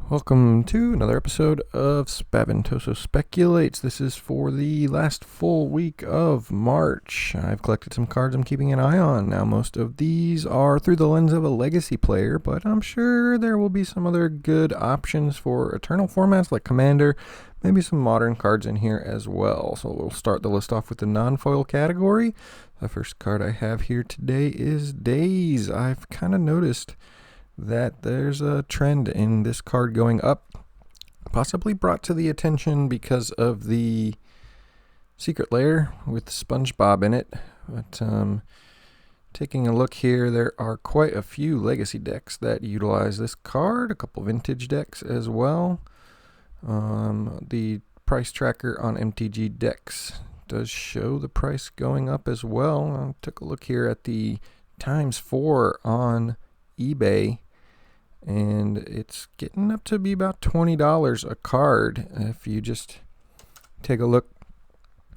Welcome to another episode of Spaventoso Speculates. This is for the last full week of March. I've collected some cards I'm keeping an eye on. Now, most of these are through the lens of a legacy player, but I'm sure there will be some other good options for Eternal formats like Commander, maybe some modern cards in here as well. So we'll start the list off with the non-foil category. The first card I have here today is Days. I've kind of noticed that there's a trend in this card going up, possibly brought to the attention because of the secret lair with SpongeBob in it. But taking a look here, there are quite a few legacy decks that utilize this card, a couple vintage decks as well. The price tracker on MTG decks does show the price going up as well. I took a look here at the ×4 on eBay, and it's getting up to be about $20 a card. If you just take a look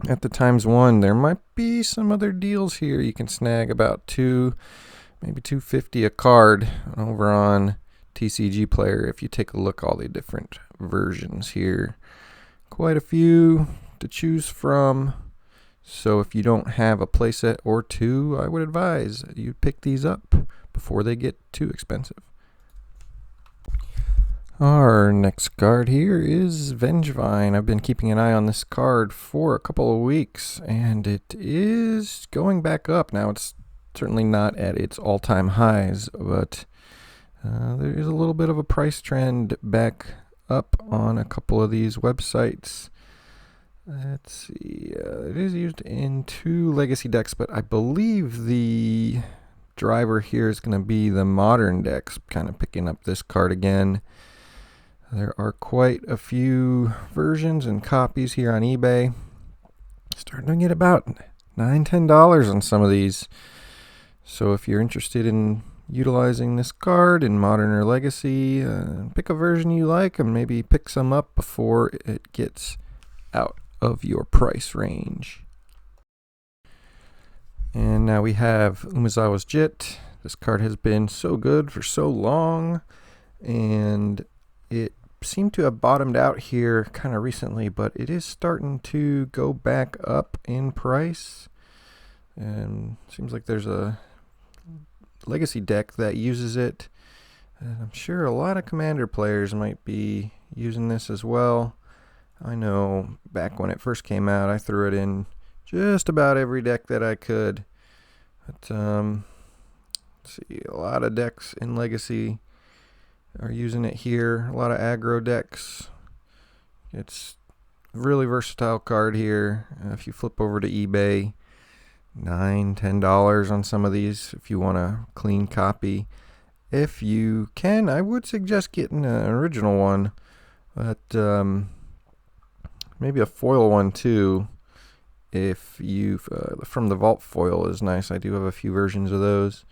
at the ×1, there might be some other deals here. You can snag about maybe $2.50 a card over on TCG Player if you take a look at all the different versions here. Quite a few to choose from. So if you don't have a playset or two, I would advise you pick these up before they get too expensive. Our next card here is Vengevine. I've been keeping an eye on this card for a couple of weeks, and it is going back up. Now, it's certainly not at its all-time highs, but there is a little bit of a price trend back up on a couple of these websites. Let's see. It is used in 2 legacy decks, but I believe the driver here is going to be the modern decks, kind of picking up this card again. There are quite a few versions and copies here on eBay. Starting to get about $9-10 on some of these. So if you're interested in utilizing this card in modern or legacy, pick a version you like and maybe pick some up before it gets out of your price range. And now we have Umezawa's Jit. This card has been so good for so long, and it seemed to have bottomed out here kind of recently, but it is starting to go back up in price. And seems like there's a legacy deck that uses it. And I'm sure a lot of Commander players might be using this as well. I know back when it first came out, I threw it in just about every deck that I could. But let's see, a lot of decks in Legacy are using it here. A lot of aggro decks. It's a really versatile card here. If you flip over to eBay, $9-10 on some of these if you want a clean copy. If you can, I would suggest getting an original one, but maybe a foil one too. If you've from the vault foil is nice. I do have a few versions of those.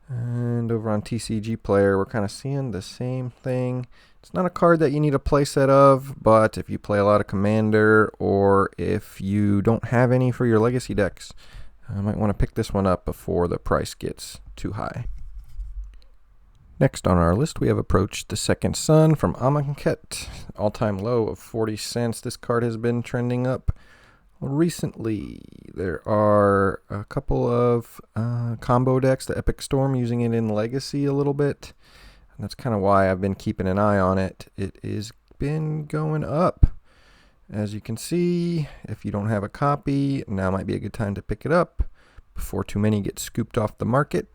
And over on TCG Player, we're kind of seeing the same thing. It's not a card that you need a playset of, but if you play a lot of Commander, or if you don't have any for your legacy decks, I might want to pick this one up before the price gets too high. Next on our list, we have approached the Second Sun from Amonkhet, all-time low of 40 cents. This card has been trending up recently. There are a couple of combo decks, the Epic Storm, using it in Legacy a little bit. And that's kind of why I've been keeping an eye on it. It has been going up. As you can see, if you don't have a copy, now might be a good time to pick it up before too many get scooped off the market.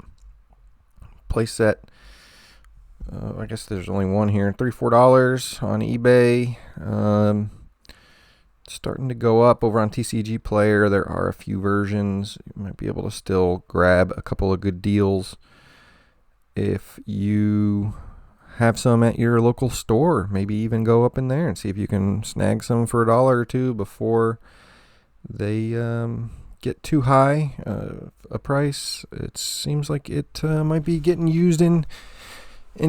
Playset, I guess there's only one here, $3-4 on eBay. Starting to go up over on TCG Player. There are a few versions. You might be able to still grab a couple of good deals if you have some at your local store. Maybe even go up in there and see if you can snag some for $1 or $2 before they get too high a price. It seems like it might be getting used in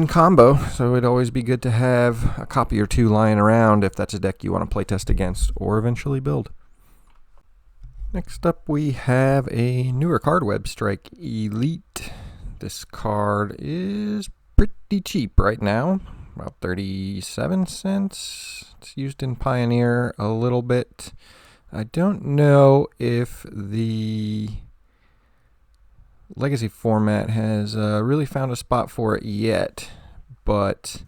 combo, so it'd always be good to have a copy or two lying around if that's a deck you want to playtest against or eventually build. Next up, we have a newer card, Web Strike Elite. This card is pretty cheap right now, about 37 cents. It's used in Pioneer a little bit. I don't know if the Legacy format has really found a spot for it yet, but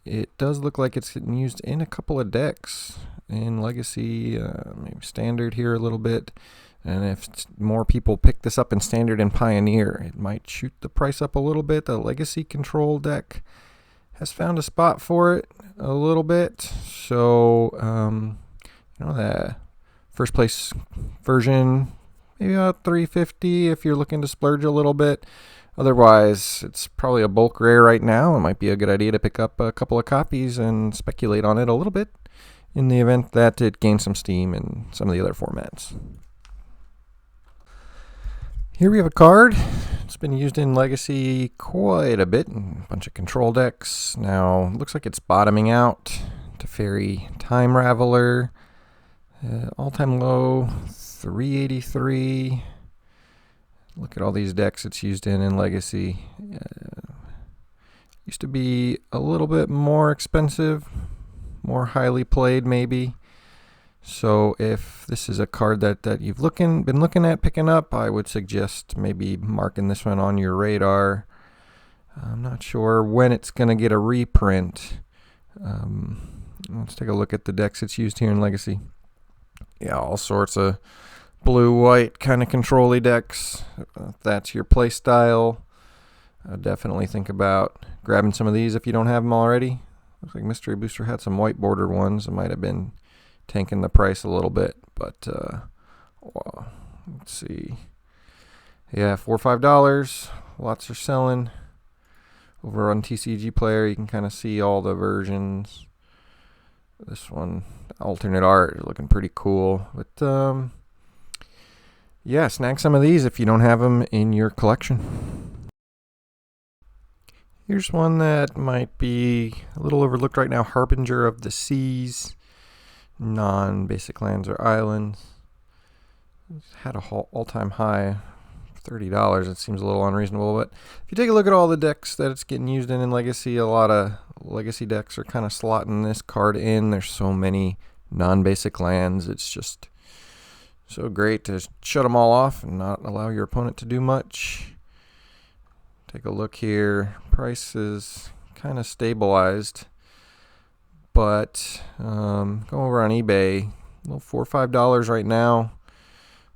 it does look like it's getting used in a couple of decks in Legacy, maybe Standard here a little bit. And if more people pick this up in Standard and Pioneer, it might shoot the price up a little bit. The Legacy Control deck has found a spot for it a little bit. So, the first place version, maybe about $350 if you're looking to splurge a little bit. Otherwise, it's probably a bulk rare right now. It might be a good idea to pick up a couple of copies and speculate on it a little bit in the event that it gains some steam in some of the other formats. Here we have a card. It's been used in Legacy quite a bit, in a bunch of control decks. Now, looks like it's bottoming out. Teferi Time Raveler. All-time low, 383. Look at all these decks it's used in Legacy. Used to be a little bit more expensive, more highly played maybe. So if this is a card that you've been looking at picking up, I would suggest maybe marking this one on your radar. I'm not sure when it's going to get a reprint. Let's take a look at the decks it's used here in Legacy. Yeah, all sorts of blue-white kind of control-y decks. If that's your play style, definitely think about grabbing some of these if you don't have them already. Looks like Mystery Booster had some white border ones. It might have been tanking the price a little bit, but well, let's see. Yeah, $4 or $5. Lots are selling. Over on TCG Player, you can kind of see all the versions. This one, alternate art, is looking pretty cool. But yeah, snag some of these if you don't have them in your collection. Here's one that might be a little overlooked right now. Harbinger of the Seas. Non-basic lands or islands. It's had a all-time high of $30. It seems a little unreasonable, but if you take a look at all the decks that it's getting used in Legacy, a lot of Legacy decks are kind of slotting this card in. There's so many non-basic lands. It's just so great to shut them all off and not allow your opponent to do much. Take a look here. Price is kind of stabilized. But go over on eBay, a little $4 or $5 right now.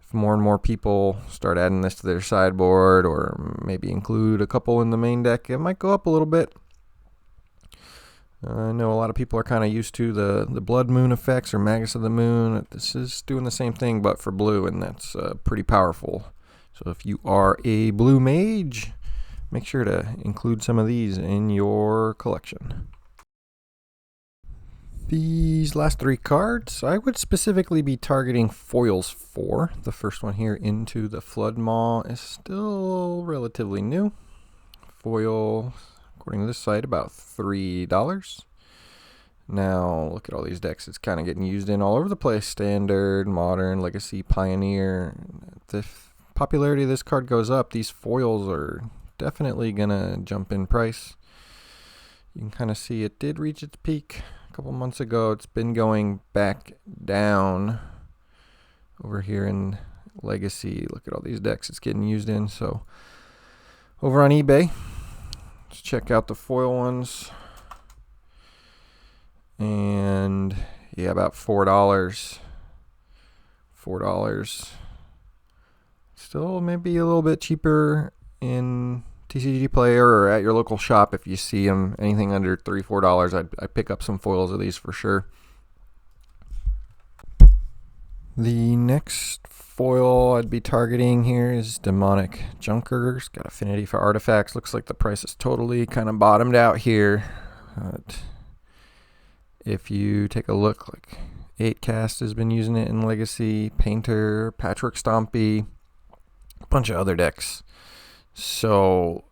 If more and more people start adding this to their sideboard, or maybe include a couple in the main deck, it might go up a little bit. I know a lot of people are kind of used to the Blood Moon effects or Magus of the Moon. This is doing the same thing, but for blue, and that's pretty powerful. So if you are a blue mage, make sure to include some of these in your collection. These last three cards, I would specifically be targeting foils for. The first one here, Into the Flood Maw, is still relatively new. Foil, according to this site, about $3. Now, look at all these decks. It's kind of getting used in all over the place. Standard, Modern, Legacy, Pioneer. The popularity of this card goes up. These foils are definitely going to jump in price. You can kind of see it did reach its peak couple months ago. It's been going back down over here in Legacy. Look at all these decks it's getting used in. So over on eBay, let's check out the foil ones. And yeah, about $4. $4. Still maybe a little bit cheaper in TCG Player or at your local shop. If you see them anything under $3 or $4, I'd pick up some foils of these for sure. The next foil I'd be targeting here is Demonic Junkers. Got affinity for artifacts. Looks like the price is totally kind of bottomed out here. But if you take a look, like 8cast has been using it in Legacy, Painter, Patrick Stompy, a bunch of other decks. So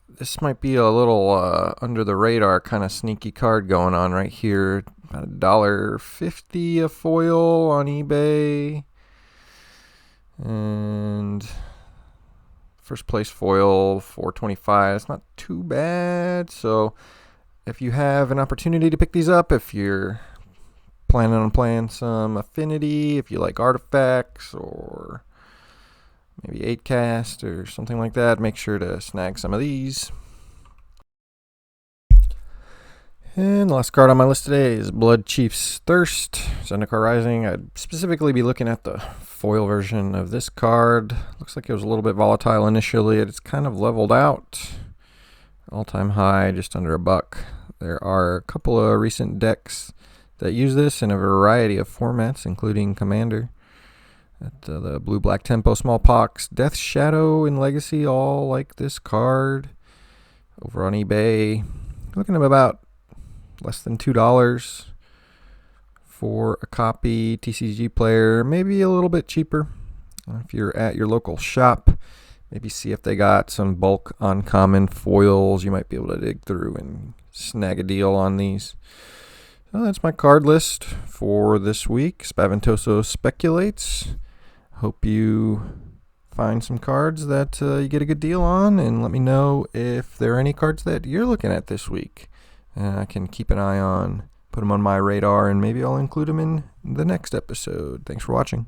this might be a little under the radar kind of sneaky card going on right here. About $1.50 a foil on eBay. And first place foil, $4.25. It's not too bad. So if you have an opportunity to pick these up, if you're planning on playing some Affinity, if you like artifacts or maybe 8-cast or something like that, make sure to snag some of these. And the last card on my list today is Blood Chief's Thirst, Zendikar Rising. I'd specifically be looking at the foil version of this card. Looks like it was a little bit volatile initially. It's kind of leveled out. All-time high, just under $1. There are a couple of recent decks that use this in a variety of formats, including Commander. The Blue-Black Tempo, Smallpox, Death Shadow, and Legacy all like this card. Over on eBay, looking at about less than $2 for a copy. TCG Player, maybe a little bit cheaper. If you're at your local shop, maybe see if they got some bulk uncommon foils. You might be able to dig through and snag a deal on these. So that's my card list for this week. Spaventoso Speculates. Hope you find some cards that you get a good deal on, and let me know if there are any cards that you're looking at this week. I can keep an eye on, put them on my radar, and maybe I'll include them in the next episode. Thanks for watching.